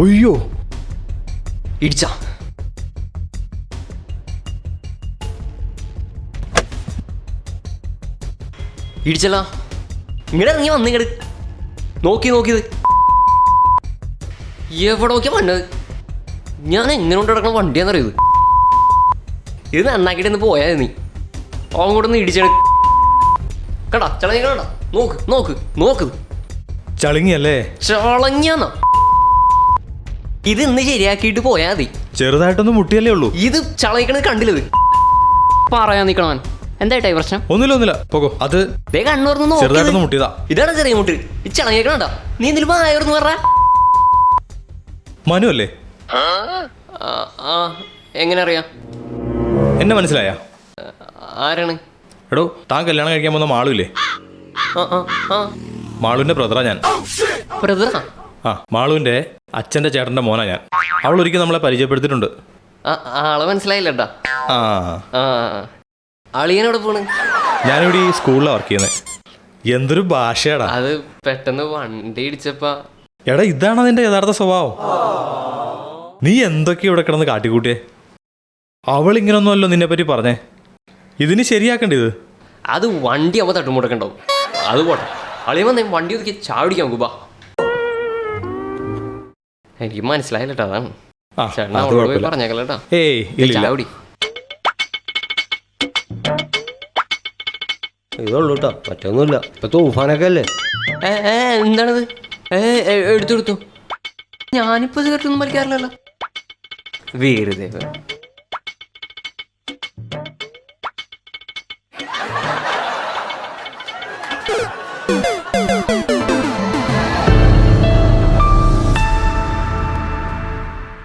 അയ്യോ ഇടിച്ച ഇടിച്ചല്ല ഇങ്ങടെ ഇറങ്ങി വന്നിങ്ങട് നോക്കിയത് എവിടെ നോക്കിയാ വന്നത്? ഞാൻ എങ്ങനെ കൊണ്ട് കിടക്കണ വണ്ടിയാന്നറിയത്. ഇത് നന്നാക്കിയിട്ട് ഒന്ന് പോയാൽ നീ അങ്ങോട്ടൊന്ന് ഇടിച്ചാണ് കടാ ചളങ്ങി കടാ. നോക്ക് ചളിങ്ങിയല്ലേ? ചളങ്ങിയാന്നാ. ഇത് ഇന്ന് ശരിയാക്കിയിട്ട് പോയാൽ മതി. ചെറുതായിട്ടൊന്ന് മുട്ടിയല്ലേ ഉള്ളൂ. ഇത് ചളയിക്കണത് കണ്ടില്ലത്. പറയാൻ നിക്കണവൻ എന്തായിട്ടായി പ്രശ്നം? ഒന്നുമില്ല പോകോ. അത് കണ്ണൂർന്ന് ചെറുതായിട്ടൊന്ന് മുട്ടിയതാ. ഇതാണ് ചെറിയ മുട്ട്. ഇത് ചളങ്ങിക്കണ. നീ എന്തെങ്കിലും ആയിരുന്നു പറ. മനു അല്ലേ? എങ്ങനെ അറിയാം? എന്നെ മനസ്സിലായ? ആരാണ്? എടോ താൻ കല്യാണം കഴിക്കാൻ പോകുന്ന മാളുല്ലേ? മാളുവിന്റെ ബ്രദറാ ഞാൻ. ബ്രദറാ? മാളുവിന്റെ അച്ഛന്റെ ചേട്ടന്റെ മോനാ ഞാൻ. അവൾ ഒരിക്കൽ നമ്മളെ പരിചയപ്പെടുത്തിയിട്ടുണ്ട്. ആളെ മനസ്സിലായില്ലട്ടാ. അളിയനോട് പോണ്? ഞാനിവിടെ ഈ സ്കൂളിലാണ് വർക്ക് ചെയ്യുന്നത്. എന്തൊരു ഭാഷയാടാ അത്. പെട്ടെന്ന് വണ്ടി ഇടിച്ചപ്പാ. എടാ ഇതാണ് അതിന്റെ യഥാർത്ഥ സ്വഭാവം. നീ എന്തൊക്കെയാ ഇവിടെ കിടന്ന് കാട്ടിക്കൂട്ടിയേ? അവൾ ഇങ്ങനൊന്നുമല്ലോ നിന്നെ പറ്റി പറഞ്ഞേ. ഇതിന് ശരിയാക്കേണ്ടത്. അത് വണ്ടി ആവുമ്പോൾ തട്ടുമുടക്കുണ്ടാവും. അത് പോട്ടെ. അളിയൻ വന്നേ വണ്ടി ഒതുക്കി ചാടിക്കാൻ നോക്കുമ്പോ എനിക്ക് മനസ്സിലായില്ലട്ടാ. അതാണ് ചേട്ടൻ അവളോട് പോയി പറഞ്ഞേക്കല്ലേട്ടാ. ചാടി ഇതുള്ളൂ കേട്ടോ, മറ്റൊന്നുമില്ല. ഇപ്പൊ തൂഫാനൊക്കെ അല്ലേ. എന്താണിത്? എടുത്തു ഞാനിപ്പോ സിഗരറ്റ് ഒന്നും വലിക്കാറില്ലല്ലോ. വെറുതെ